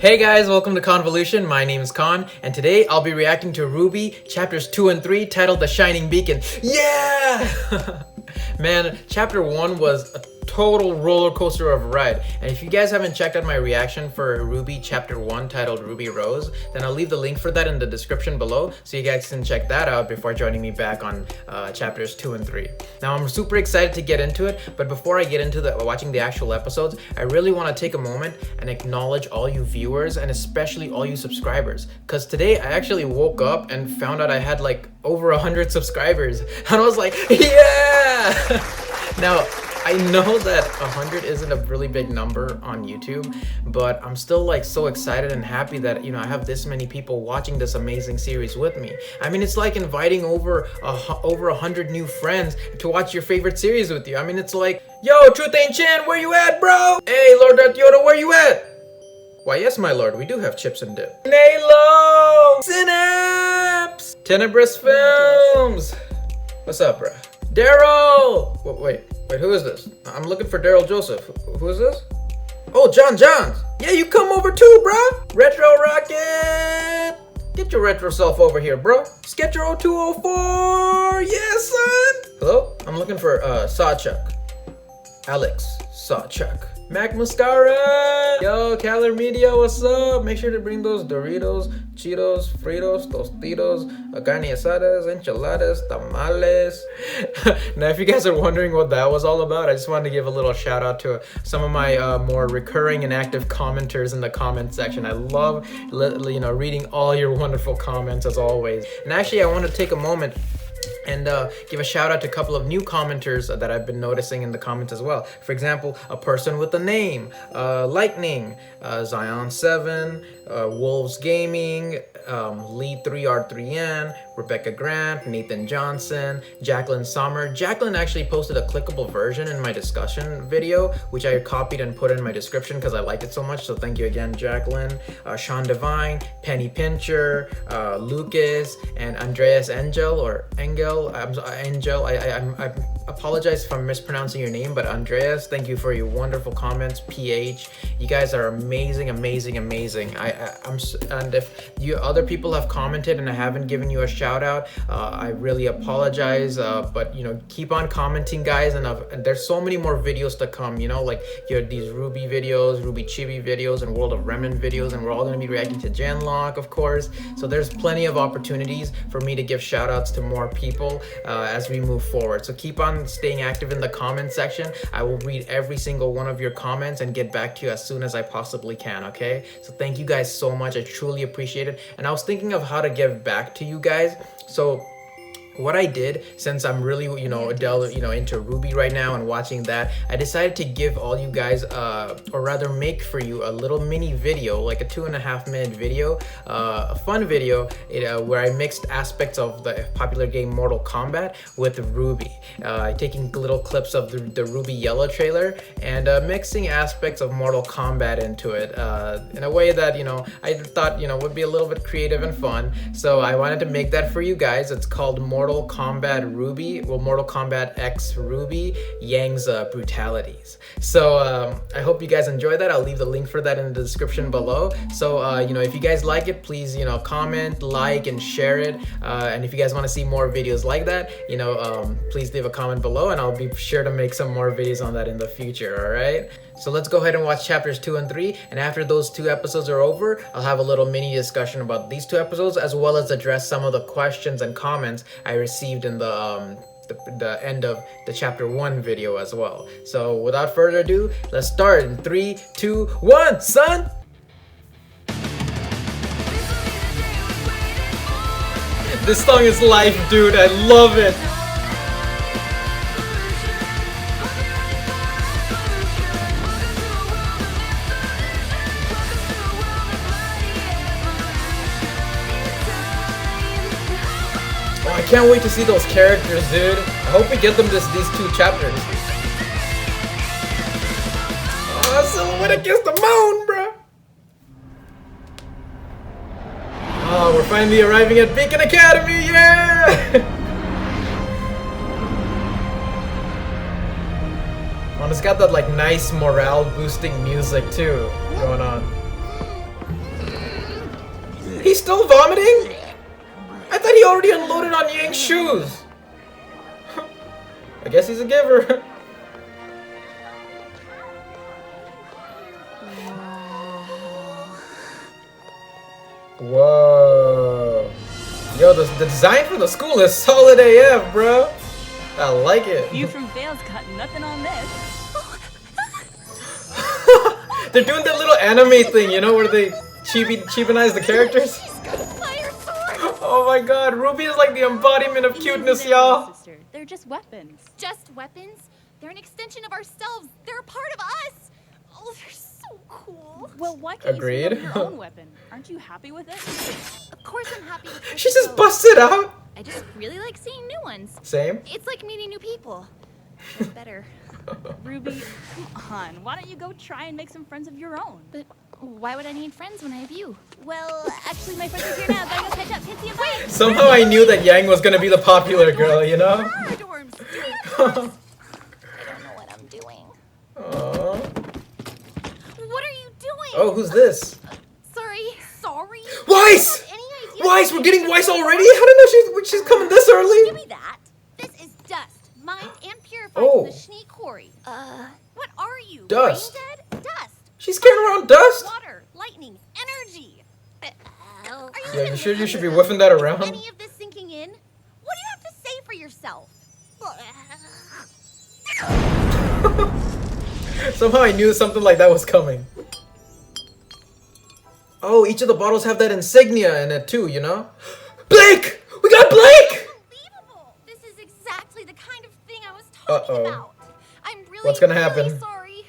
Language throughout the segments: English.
Hey guys, welcome to Khanvolution. My name is Khan, and today I'll be reacting to RWBY chapters 2 and 3 titled The Shining Beacon. Yeah! Man, chapter 1 was a total roller coaster of a ride. And if you guys haven't checked out my reaction for RWBY chapter 1 titled Ruby Rose, then I'll leave the link for that in the description below so you guys can check that out before joining me back on chapters 2 and 3. Now I'm super excited to get into it, but before I get into watching the actual episodes, I really want to take a moment and acknowledge all you viewers and especially all you subscribers, because today I actually woke up and found out I had like over 100 subscribers and I was like, yeah! Now I know that 100 isn't a really big number on YouTube, but I'm still like so excited and happy that, you know, I have this many people watching this amazing series with me. I mean, it's like inviting over 100 new friends to watch your favorite series with you. I mean, it's like, yo, Truth Ain't Chin, where you at, bro? Hey, Lord Darth Yoda, where you at? Why, yes, my lord, we do have chips and dip. Nalo! Synapse! Tenebrous Films! What's up, bro? Daryl! Wait, who is this? I'm looking for Daryl Joseph. Who is this? Oh, John Johns! Yeah, you come over too, bro! Retro Rocket! Get your retro self over here, bro. Sketcher 0204! Yes, son! Hello? I'm looking for Sawchuck. Alex Sawchuck. Mac Mascara! Yo, Caller Media, what's up? Make sure to bring those Doritos, Cheetos, Fritos, Tostitos, carne asadas, enchiladas, tamales. Now, if you guys are wondering what that was all about, I just wanted to give a little shout out to some of my more recurring and active commenters in the comment section. I love, reading all your wonderful comments as always. And actually, I want to take a moment and give a shout out to a couple of new commenters that I've been noticing in the comments as well. For example, a person with a name, Lightning, Zion7, Wolves Gaming, Lee3R3N, Rebecca Grant, Nathan Johnson, Jacqueline Sommer. Jacqueline actually posted a clickable version in my discussion video, which I copied and put in my description because I liked it so much. So thank you again, Jacqueline. Sean Devine, Penny Pincher, Lucas, and Andreas Engel or Engel. Angel. I apologize if I'm mispronouncing your name, but Andreas, thank you for your wonderful comments. PH, you guys are amazing. And if you other people have commented and I haven't given you a shout out, I really apologize. But you know, keep on commenting, guys. And there's so many more videos to come. You know, like you have these RWBY videos, RWBY Chibi videos, and World of Remnant videos, and we're all going to be reacting to Genlock, of course. So there's plenty of opportunities for me to give shout outs to more people as we move forward. So keep on staying active in the comment section. I will read every single one of your comments and get back to you as soon as I possibly can, okay? So thank you guys so much. I truly appreciate it. And I was thinking of how to give back to you guys. So what I did, since I'm really, into RWBY right now and watching that, I decided to give all you guys, or rather make for you a little mini video, like a 2.5-minute video, a fun video, where I mixed aspects of the popular game Mortal Kombat with RWBY, taking little clips of the RWBY Yellow trailer and mixing aspects of Mortal Kombat into it, in a way that, I thought, would be a little bit creative and fun. So I wanted to make that for you guys. It's called Mortal Kombat RWBY, Mortal Kombat X RWBY, Yang's brutalities. So I hope you guys enjoy that. I'll leave the link for that in the description below. So if you guys like it, please comment, like, and share it. And if you guys want to see more videos like that, please leave a comment below, and I'll be sure to make some more videos on that in the future. All right. So let's go ahead and watch chapters 2 and 3, and after those 2 episodes are over, I'll have a little mini discussion about these 2 episodes, as well as address some of the questions and comments I received in the end of the chapter 1 video as well. So without further ado, let's start in 3, 2, 1, son! This song is life, dude. I love it. I can't wait to see those characters, dude. I hope we get them these 2 chapters. Oh, Silhouette against the moon, bro. Oh, we're finally arriving at Beacon Academy, yeah! Oh, it's got that like nice morale boosting music too going on. He's still vomiting? I thought he already unloaded on Yang's shoes. I guess he's a giver. Whoa. Yo, the design for the school is solid AF, bro. I like it. You from Vale's got nothing on this. They're doing that little anime thing, you know, where they cheapenize the characters. Oh my god, Ruby is like the embodiment of cuteness, y'all. They're just weapons. Just weapons? They're an extension of ourselves. They're a part of us. Oh, they're so cool. Well, why can't Agreed. you think of your own weapon? Aren't you happy with it? Of course I'm happy with She just busted out. I just really like seeing new ones. Same. It's like meeting new people. Just better. Ruby, come on. Why don't you go try and make some friends of your own? But why would I need friends when I have you? Well, actually, my friends are here now. Gotta go catch up. Can't see 'em. Bye. Somehow I knew that Yang was gonna be the popular girl, you know? I don't know what I'm doing. Aww. What are you doing? Oh, who's this? Sorry. Sorry? Weiss! Any idea? Weiss, we're getting Weiss already? How did I know she's coming this Give early? me that. This is dust. Mined and purified Oh. from the Schnee Quarry. What are you? Dust. Brain dead? Dust. She's carrying around dust? Water, lightning, energy. Are you Yeah, even you sure you should be really whiffing that around? any of this sinking in? What do you have to say for yourself? Somehow I knew something like that was coming. Oh, each of the bottles have that insignia in it too, you know? Blake! We got Blake! Unbelievable! This is exactly the kind of thing I was talking Uh-oh. about. I'm really, What's gonna really happen? sorry.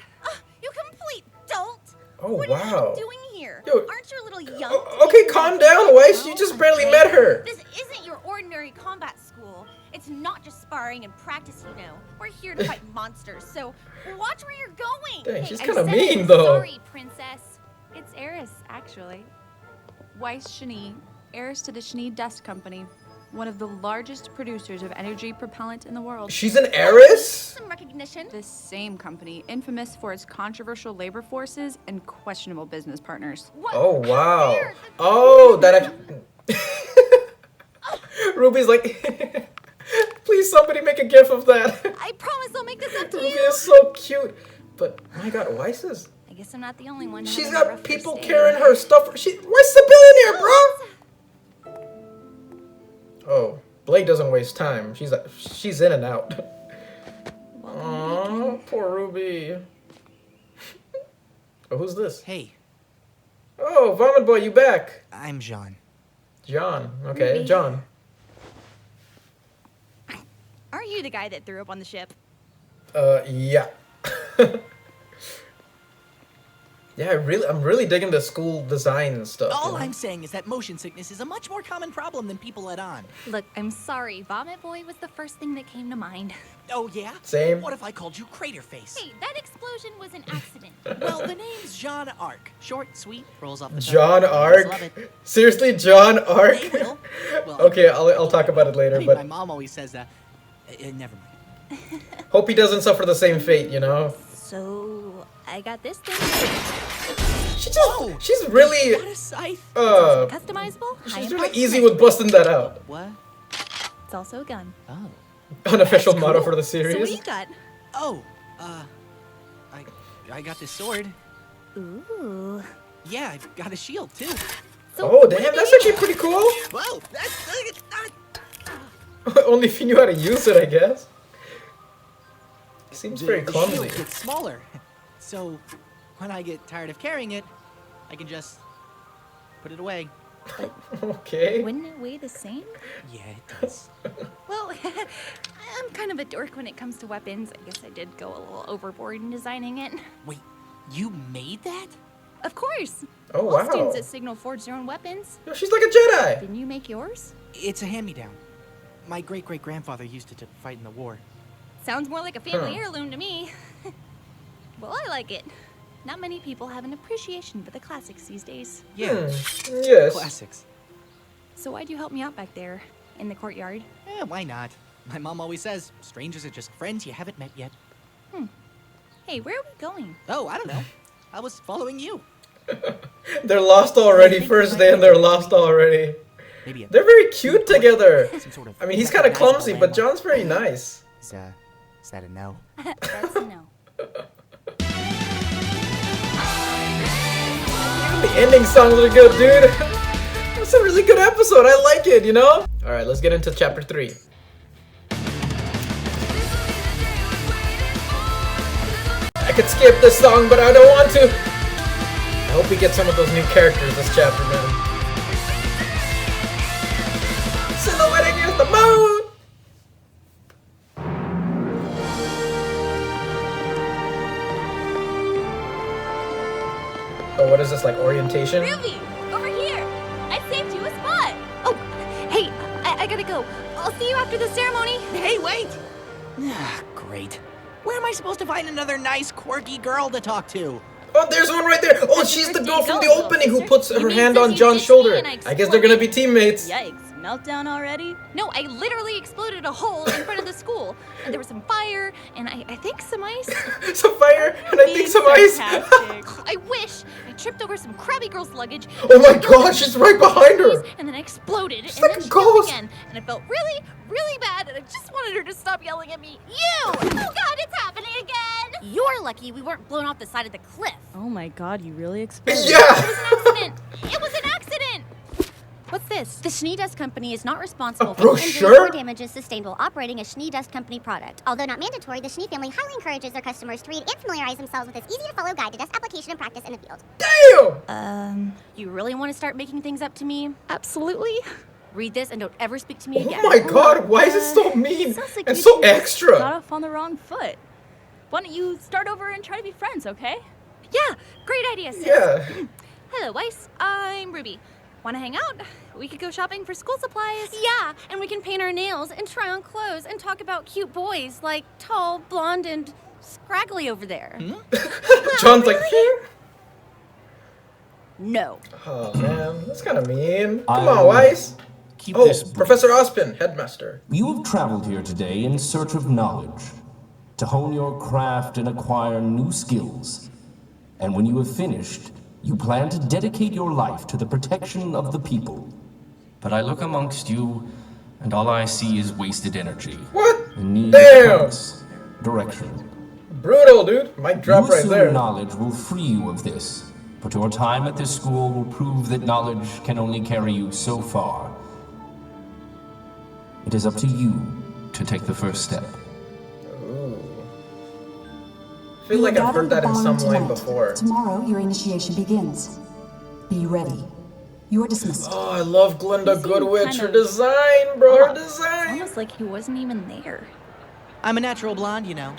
You complete dolt. Oh, what wow. are you doing here? Yo, Aren't you a little young? Okay, calm down, Weiss. You just barely met her. This isn't your ordinary combat school. It's not just sparring and practice, you know. We're here to fight monsters, so watch where you're going. Dang, she's I kind of said mean, I'm though. Sorry, princess. It's Eris, actually. Weiss Schnee, heiress to the Schnee Dust Company, one of the largest producers of energy propellant in the world. She's an heiress? Some recognition. This same company, infamous for its controversial labor forces and questionable business partners. What? Oh, wow. There, Oh, that... Ruby's like... Please, somebody make a gif of that. I promise I'll make this up to Ruby you. is so cute. But, my god, Weiss is... I guess I'm not the only one. She's having a got rough people first day. carrying her stuff. Weiss is a billionaire, bro! Oh, Blake doesn't waste time. She's in and out. Aww, poor Ruby. Oh, who's this? Hey, Oh, Vomit Boy, you back. I'm Jean. John. Okay, Ruby. John. Aren't you the guy that threw up on the ship? Yeah. Yeah, I'm really digging the school design and stuff. All you know? I'm saying is that motion sickness is a much more common problem than people let on. Look, I'm sorry. Vomit Boy was the first thing that came to mind. Oh, yeah? Same. What if I called you Crater Face? Hey, that explosion was an accident. Well, the name's Jean Arc. Short, sweet, rolls off the tongue. John Ladies love Arc? it. Seriously, John Arc? They will. Well, Okay, I'll talk about it I later, mean, my but mom always says that. Never mind. hope he doesn't suffer the same fate, you know? So, I got this thing. She's really, What a scythe. Customizable? high she's in really parts. easy with busting that out. What? It's also a gun. Oh. Unofficial That's motto cool. for the So what do series. you got? Oh, I got this sword. Ooh. Yeah, I've got a shield, too. So Oh, what damn, did that's they- actually pretty cool. Whoa, that's... Only if you knew how to use it, I guess. Seems very The clumsy. shield gets smaller. So, when I get tired of carrying it, I can just put it away. Okay. Wouldn't it weigh the same? Yeah, it does. Well, I'm kind of a dork when it comes to weapons. I guess I did go a little overboard in designing it. Wait, you made that? Of course. Oh, All wow. students at Signal forge their own weapons. Yo, she's like a Jedi. Didn't you make yours? It's a hand-me-down. My great-great-grandfather used it to fight in the war. Sounds more like a family Huh. heirloom to me. Well, I like it. Not many people have an appreciation for the classics these days. Yeah, Yes. classics. So why'd you help me out back there in the courtyard? Why not? My mom always says, strangers are just friends you haven't met yet. Hey, where are we going? Oh, I don't know. I was following you. They're lost already. First day and they're lost already. Maybe a They're very cute together. some sort of I mean, he's kind of recognizable clumsy, but landmark. John's very nice. Is that a no? That's a no. The ending songs are good, dude. It's a really good episode. I like it, you know? Alright, let's get into chapter 3. I could skip this song, but I don't want to. I hope we get some of those new characters this chapter, man. Silhouette against the moon! Oh, what is this, like orientation? Ruby, over here. I saved you a spot. Oh, hey, I gotta go. I'll see you after the ceremony. Hey, wait! Ah, great. Where am I supposed to find another nice, quirky girl to talk to? Oh, there's one right there. Oh, she's the girl from the opening who puts her mean hand since on you John's ditched shoulder. me and I I guess they're gonna be exploded? teammates. Yikes, meltdown already? No, I literally exploded a hole in front of the school. And there was some fire, and I think some ice. Some fire, and I think some ice. Sarcastic. I wish. I tripped over some crabby girl's luggage. Oh my god, she's right behind her. And then I exploded, She's and like then a she ghost. yelled again. And it felt really, really bad, and I just wanted her to stop yelling at me. You! Oh god, it's happening again! You're lucky we weren't blown off the side of the cliff. Oh my god, you really exploded? Yeah. Accident! It was an accident! What's this? The Schnee Dust Company is not responsible for brochure? injuries or damages sustained while operating a Schnee Dust Company product. Although not mandatory, the Schnee family highly encourages their customers to read and familiarize themselves with this easy-to-follow guide to dust application and practice in the field. Damn. You really want to start making things up to me? Absolutely. Read this and don't ever speak to me Oh again. my god, why is it so mean Sounds like and you so two Got extra? off on the wrong foot. Why don't you start over and try to be friends, okay? Yeah, great idea, sis. Yeah. Hello, Weiss. I'm Ruby. Want to hang out? We could go shopping for school supplies. Yeah, and we can paint our nails and try on clothes and talk about cute boys like tall, blonde, and scraggly over there. John's like, No. oh man, that's kind of mean. I Come on, will Weiss. Keep Oh, this brief. Professor Ospin, headmaster. You have traveled here today in search of knowledge, to hone your craft and acquire new skills. And when you have finished, you plan to dedicate your life to the protection of the people. But I look amongst you, and all I see is wasted energy. What? In need Damn. of purpose, direction. Brutal, dude. Mic drop You right assume there. knowledge will free you of this, but your time at this school will prove that knowledge can only carry you so far. It is up to you to take the first step. I feel like I've heard that in some line tonight. before. Tomorrow, your initiation begins. Be ready. You are dismissed. Oh, I love Glenda seem Goodwitch. kind Her of design, bro. Her off. design. Almost like he wasn't even there. I'm a natural blonde, you know.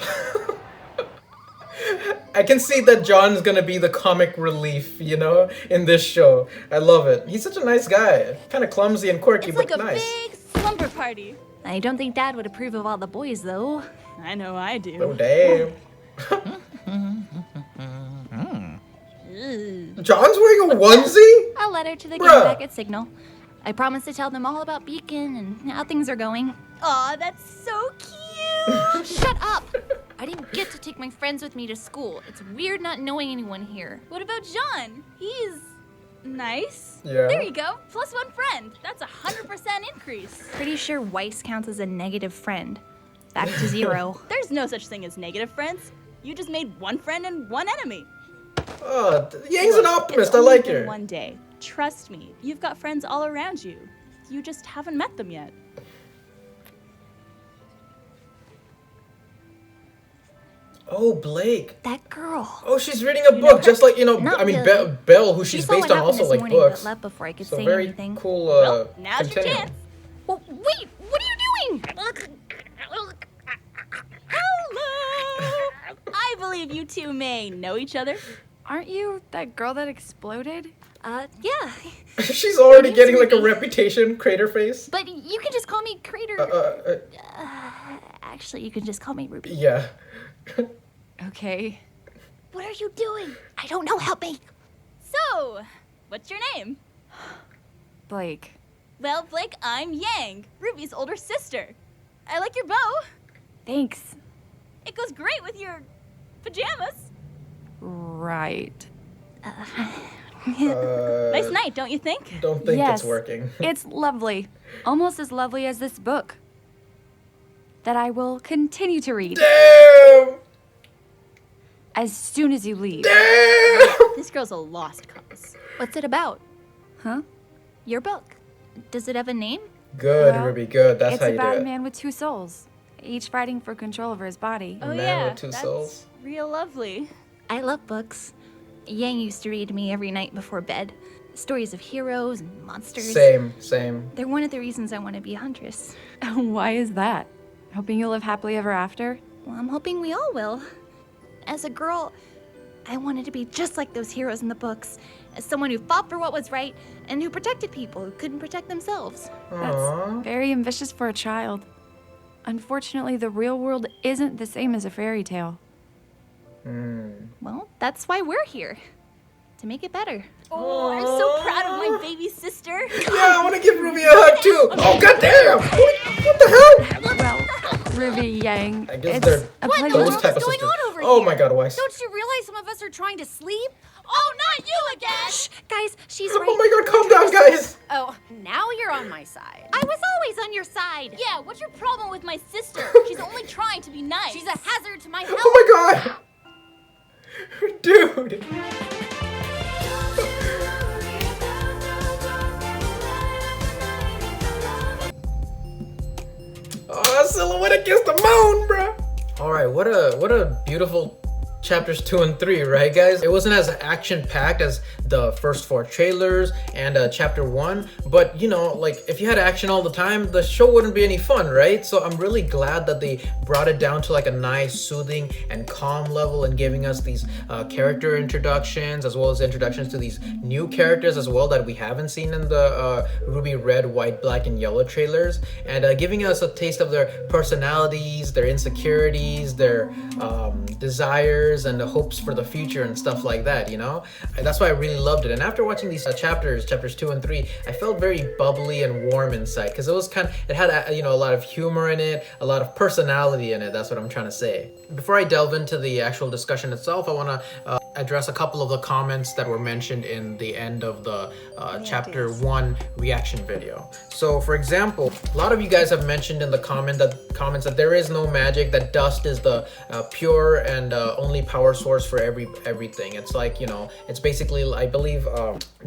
I can see that John's gonna be the comic relief, you know, in this show. I love it. He's such a nice guy. Kind of clumsy and quirky, It's but like a nice. big slumber party. I don't think Dad would approve of all the boys, though. I know I do. Oh, damn. John's wearing a onesie? I'll let her to the Bruh. game back at Signal. I promise to tell them all about Beacon and how things are going. Aw, that's so cute. Shut up! I didn't get to take my friends with me to school. It's weird not knowing anyone here. What about John? He's nice. Yeah. There you go. Plus one friend. That's 100% increase. Pretty sure Weiss counts as a negative friend. Back to 0. There's no such thing as negative friends. You just made one friend and one enemy. Oh, Yang's an Look, optimist. it's I only like been her. One day. Trust me, you've got friends all around you. You just haven't met them yet. Oh, Blake. That girl. Oh, she's reading a book, just like, you know, Not I mean, really. Belle, who She she's saw based what on, happened also this like morning, books. but left before I could So say very anything. cool. Well, now's your continuum. chance. Well, wait, what are you doing? Hello! I believe you two may know each other. Aren't you that girl that exploded? Yeah. She's already name's getting like a Ruby. reputation, crater face. But you can just call me Crater. Actually, you can just call me Ruby. Yeah. Okay. What are you doing? I don't know. Help me. So, what's your name? Blake. Well, Blake, I'm Yang, Ruby's older sister. I like your bow. Thanks. It goes great with your pajamas. Right. Nice night, don't you think? Don't think Yes. it's working. It's lovely. Almost as lovely as this book. That I will continue to read Damn! as soon as you leave. Damn! This girl's a lost cause. What's it about? Huh? Your book. Does it have a name? Good, Well, Ruby, good. That's It's how you about do a it. man with two souls, each fighting for control over his body. Oh Man yeah, with two that's souls. real lovely. I love books. Yang used to read to me every night before bed. Stories of heroes and monsters. Same, same. They're one of the reasons I want to be a huntress. Why is that? Hoping you'll live happily ever after? Well, I'm hoping we all will. As a girl, I wanted to be just like those heroes in the books. As someone who fought for what was right and who protected people who couldn't protect themselves. Aww. That's very ambitious for a child. Unfortunately, the real world isn't the same as a fairy tale. Well, that's why we're here. To make it better. Oh, I'm so proud of my baby sister. Yeah, I want to give Ruby a hug too. Oh, goddamn! What the hell? Well, Ruby, Yang, I guess it's they're a What in pleasure. the those world type is of going sisters. on over Oh here? my god, Weiss. Don't you realize some of us are trying to sleep? Oh, not you again! Shh, guys, she's right. Oh my god, calm down, guys. Oh, now you're on my side. I was always on your side. Yeah, what's your problem with my sister? She's only trying to be nice. She's a hazard to my health. Oh my god. Dude. Oh, silhouette against the moon, bro. All right, what a beautiful chapters 2 and 3, right, guys? It wasn't as action-packed as the first 4 trailers and chapter 1, but you know, like if you had action all the time, the show wouldn't be any fun, right? So I'm really glad that they brought it down to like a nice, soothing, and calm level, and giving us these character introductions, as well as introductions to these new characters as well that we haven't seen in the Ruby Red, White, Black, and Yellow trailers, and giving us a taste of their personalities, their insecurities, their desires, and the hopes for the future and stuff like that, you know? And that's why I really loved it. And after watching these chapters 2 and 3, I felt very bubbly and warm inside, because it was it had you know, a lot of humor in it, a lot of personality in it. That's what I'm trying to say. Before I delve into the actual discussion itself, I want to address a couple of the comments that were mentioned in the end of the chapter 1 reaction video. So for example, a lot of you guys have mentioned in the comments that there is no magic, that dust is the pure and only power source for everything. It's like, you know, it's basically, I believe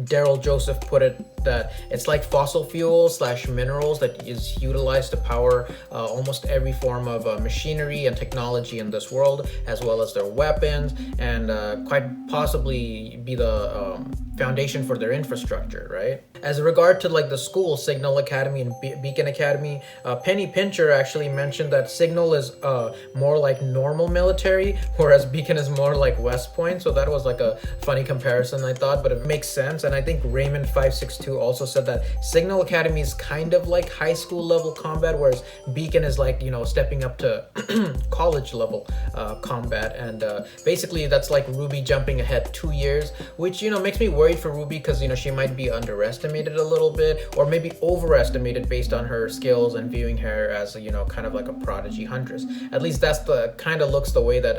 Daryl Joseph put it, that it's like fossil fuel / minerals that is utilized to power almost every form of machinery and technology in this world, as well as their weapons, and quite possibly be the foundation for their infrastructure, right? As regard to like the school, Signal Academy and Beacon Academy, Penny Pincher actually mentioned that Signal is more like normal military, whereas Beacon is more like West Point. So that was like a funny comparison, I thought, but it makes sense. And I think Raymond562 also said that Signal Academy is kind of like high school level combat, whereas Beacon is like, you know, stepping up to college level combat. And basically that's like Ruby jumping ahead 2 years, which, you know, makes me worried for Ruby, because, you know, she might be underestimated a little bit, or maybe overestimated based on her skills, and viewing her as, you know, kind of like a prodigy huntress. At least that's the kind of looks the way that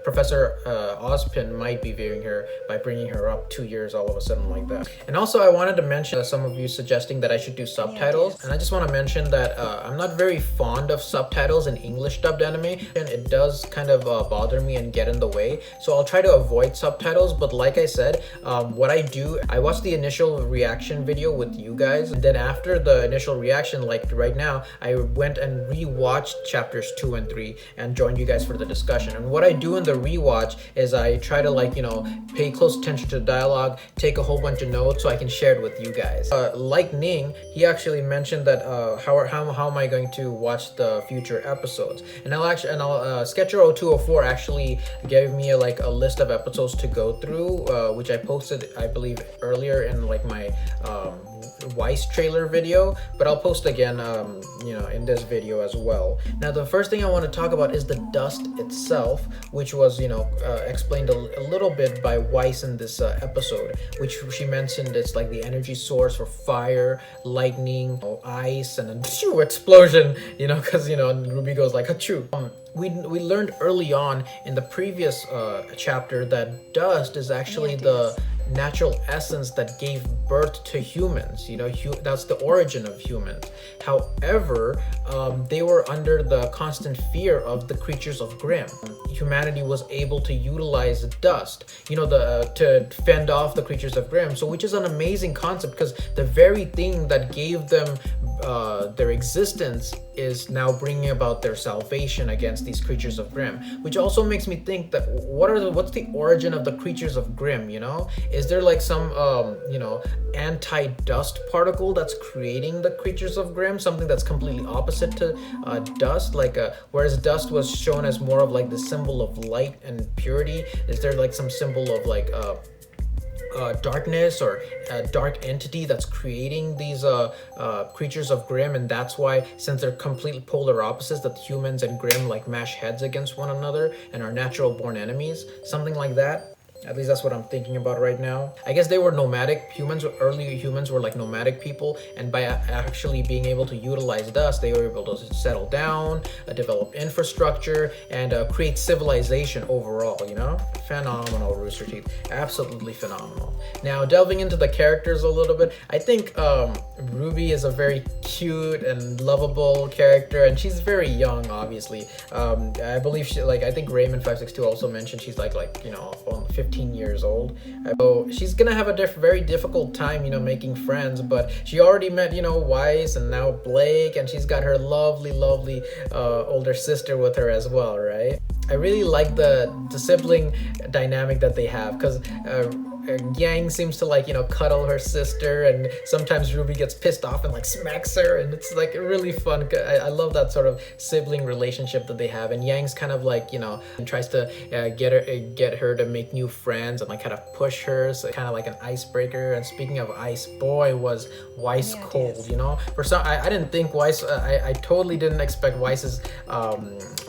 Professor Ozpin might be viewing her, by bringing her up 2 years all of a sudden like that. And also I wanted to mention some of you suggesting that I should do subtitles, and I just want to mention that I'm not very fond of subtitles in English dubbed animation. It does kind of bother me and get in the way, so I'll try to avoid subtitles. But like I said, what I do, I watch the initial reaction video with you guys, and then after the initial reaction, like right now, I went and rewatched chapters 2 and 3 and joined you guys for the discussion. And what I do in the rewatch is I try to, like, you know, pay close attention to the dialogue, take a whole bunch of notes so I can share it with you guys. Like Ning, he actually mentioned that how am I going to watch the future episodes? And Sketcher0204 actually gave me a list of episodes to go through, which I posted, I believe, earlier in like my Weiss trailer video, but I'll post again, in this video as well. Now, the first thing I want to talk about is the dust itself, which was, explained a little bit by Weiss in this episode, which she mentioned it's like the energy source for fire, lightning, ice, and a explosion, because, RWBY goes like, achoo. We learned early on in the previous chapter that dust is actually the natural essence that gave birth to humans. That's the origin of humans. However, they were under the constant fear of the creatures of Grimm. Humanity was able to utilize dust, to fend off the creatures of Grimm. So, which is an amazing concept, because the very thing that gave them their existence is now bringing about their salvation against these creatures of Grimm, which also makes me think that what's the origin of the creatures of Grimm? Is there like some anti-dust particle that's creating the creatures of Grimm, something that's completely opposite to dust, whereas dust was shown as more of like the symbol of light and purity? Is there like some symbol of like darkness or a dark entity that's creating these creatures of Grimm, and that's why, since they're completely polar opposites, that humans and Grimm like mash heads against one another and are natural born enemies, something like that? At least that's what I'm thinking about right now. I guess they were nomadic humans. Early humans were like nomadic people, and by actually being able to utilize dust, they were able to settle down, develop infrastructure, and create civilization overall. Phenomenal, Rooster Teeth. Absolutely phenomenal. Now, delving into the characters a little bit, I think RWBY is a very cute and lovable character, and she's very young, obviously. I believe I think Raymond562 also mentioned she's like 15 years old. So she's gonna have a very difficult time, making friends, but she already met, Weiss and now Blake, and she's got her lovely older sister with her as well, right? I really like the sibling dynamic that they have, because Yang seems to cuddle her sister, and sometimes RWBY gets pissed off and smacks her, and it's really fun. I love that sort of sibling relationship that they have, and Yang's kind of tries to get her to make new friends and kind of push her, so kind of like an icebreaker. And speaking of ice, boy was Weiss cold. For some, I didn't think Weiss. I totally didn't expect Weiss's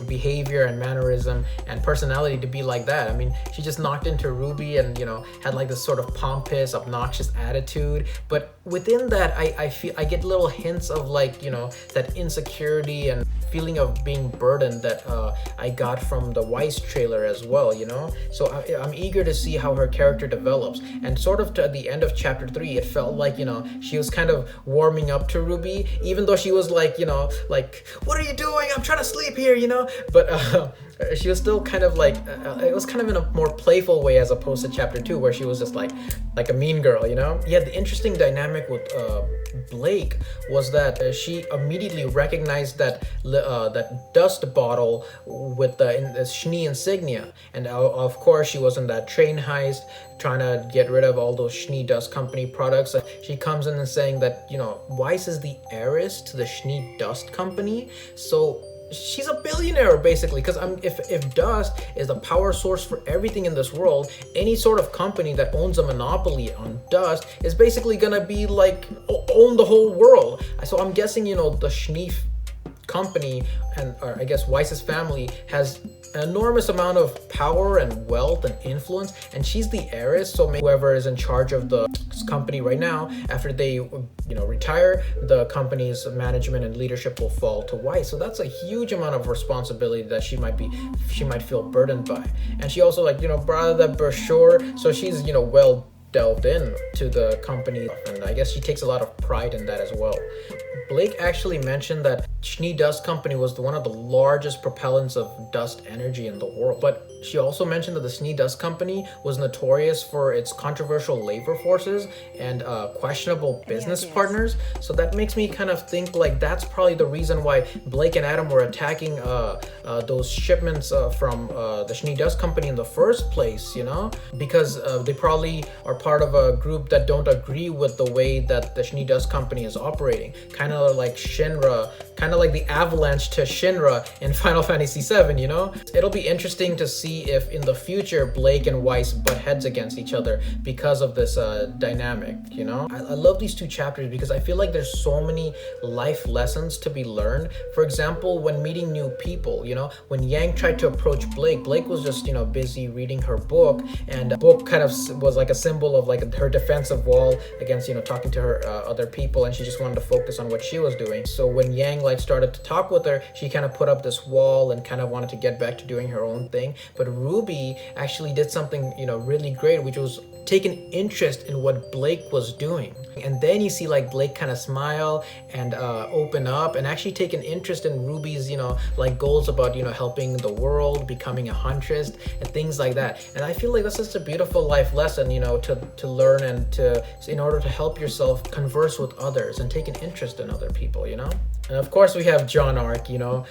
behavior and mannerism and personality to be like that. I mean, she just knocked into RWBY and had this sort of pompous, obnoxious attitude, but within that I feel I get little hints of that insecurity and feeling of being burdened that I got from the Weiss trailer as well. So I'm eager to see how her character develops, and sort of to the end of chapter 3 it felt like she was kind of warming up to RWBY, even though she was like what are you doing, I'm trying to sleep here, but she was still kind of it was kind of in a more playful way, as opposed to chapter 2 where she was just like a mean girl. Yeah, the interesting dynamic with Blake was that she immediately recognized that dust bottle with the Schnee insignia, and of course she was in that train heist trying to get rid of all those Schnee Dust Company products. She comes in and saying that Weiss is the heiress to the Schnee Dust Company, so she's a billionaire basically, because if dust is the power source for everything in this world, any sort of company that owns a monopoly on dust is basically gonna be own the whole world. So I'm guessing the Schnee company, or I guess Weiss's family, has an enormous amount of power and wealth and influence, and she's the heiress. So maybe whoever is in charge of the company right now, after they retire, the company's management and leadership will fall to Weiss. So that's a huge amount of responsibility that she might feel burdened by. And she also brought up that brochure, so she's well delved in to the company, and I guess she takes a lot of pride in that as well. Blake actually mentioned that Schnee Dust Company was one of the largest propellants of dust energy in the world, but she also mentioned that the Schnee Dust Company was notorious for its controversial labor forces and questionable business partners. So that makes me kind of think that's probably the reason why Blake and Adam were attacking those shipments from the Schnee Dust Company in the first place, because they probably are part of a group that don't agree with the way that the Shinee Dust Company is operating. Kind of like Shinra, kind of like the Avalanche to Shinra in Final Fantasy VII, you know? It'll be interesting to see if in the future Blake and Weiss butt heads against each other because of this dynamic, you know? I love these two chapters because I feel like there's so many life lessons to be learned. For example, when meeting new people, you know, when Yang tried to approach Blake, Blake was just, you know, busy reading her book, and the book kind of was like a symbol of like her defensive wall against, you know, talking to her other people, and she just wanted to focus on what she was doing. So when Yang like started to talk with her, she kind of put up this wall and kind of wanted to get back to doing her own thing. But RWBY actually did something, you know, really great, which was take an interest in what Blake was doing. And then you see like Blake kind of smile and open up and actually take an interest in RWBY's, you know, like goals about, you know, helping the world, becoming a huntress and things like that. And I feel like that's just a beautiful life lesson, you know, to learn and in order to help yourself converse with others and take an interest in other people, you know? And of course we have John Arc, you know,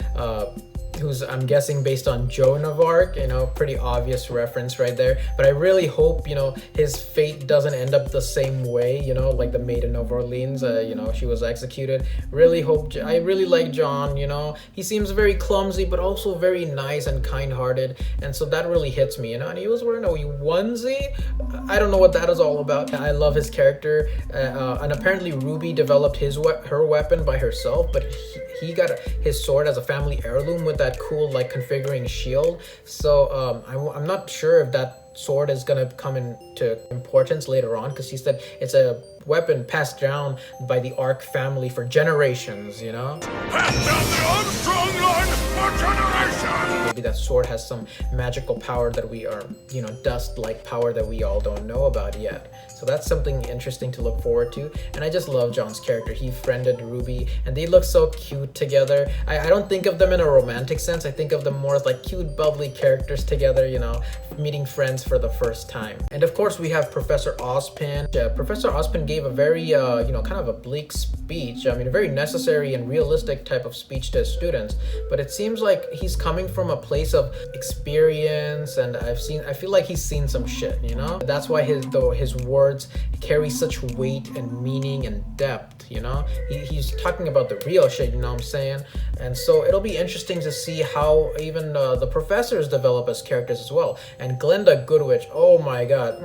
who's, I'm guessing, based on Joan of Arc, you know, pretty obvious reference right there. But I really hope, you know, his fate doesn't end up the same way, you know, like the Maiden of Orleans, you know, she was executed. Really hope, I really like John, you know, he seems very clumsy, but also very nice and kind-hearted. And so that really hits me, you know, and he was wearing a onesie. I don't know what that is all about. I love his character. And apparently RWBY developed her weapon by herself, but he got his sword as a family heirloom with that cool like configuring shield. So I'm not sure if that sword is gonna come into importance later on, because he said it's a weapon passed down by the Arc family for generations, you know? Passed down the Armstrong line for generations! Maybe that sword has some magical power that we are, you know, dust-like power that we all don't know about yet. So that's something interesting to look forward to. And I just love John's character. He friended RWBY and they look so cute together. I don't think of them in a romantic sense. I think of them more as like cute, bubbly characters together, you know, meeting friends for the first time. And of course we have Professor Ozpin. Professor Ozpin gave a very, you know, kind of a bleak speech. I mean, a very necessary and realistic type of speech to his students. But it seems like he's coming from a place of experience, and I feel like he's seen some shit, you know? That's why his words carry such weight and meaning and depth, you know? He's talking about the real shit, you know what I'm saying? And so it'll be interesting to see how even the professors develop as characters as well. And Glenda Goodwitch, oh my god,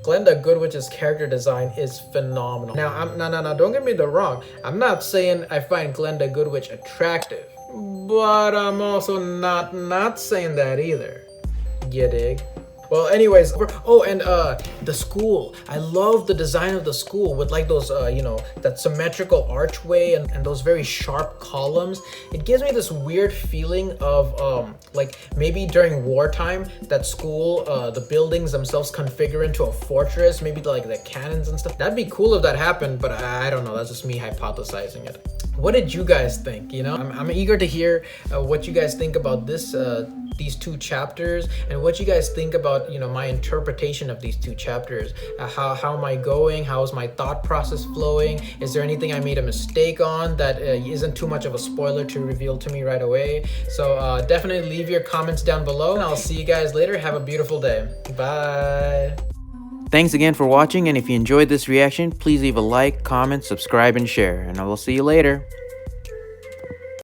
Glenda Goodwitch's character design is phenomenal. Now, don't get me wrong. I'm not saying I find Glenda Goodwitch attractive, but I'm also not saying that either. You dig? Well, anyways, oh, and the school. I love the design of the school with like those, you know, that symmetrical archway and those very sharp columns. It gives me this weird feeling of like maybe during wartime, that school, the buildings themselves configure into a fortress, maybe like the cannons and stuff. That'd be cool if that happened, but I don't know. That's just me hypothesizing it. What did you guys think? You know, I'm eager to hear what you guys think about this, these two chapters, and what you guys think about, you know, my interpretation of these two chapters. How am I going? How is my thought process flowing? Is there anything I made a mistake on that isn't too much of a spoiler to reveal to me right away? So definitely leave your comments down below, and I'll see you guys later. Have a beautiful day. Bye. Thanks again for watching, and if you enjoyed this reaction, please leave a like, comment, subscribe, and share, and I will see you later.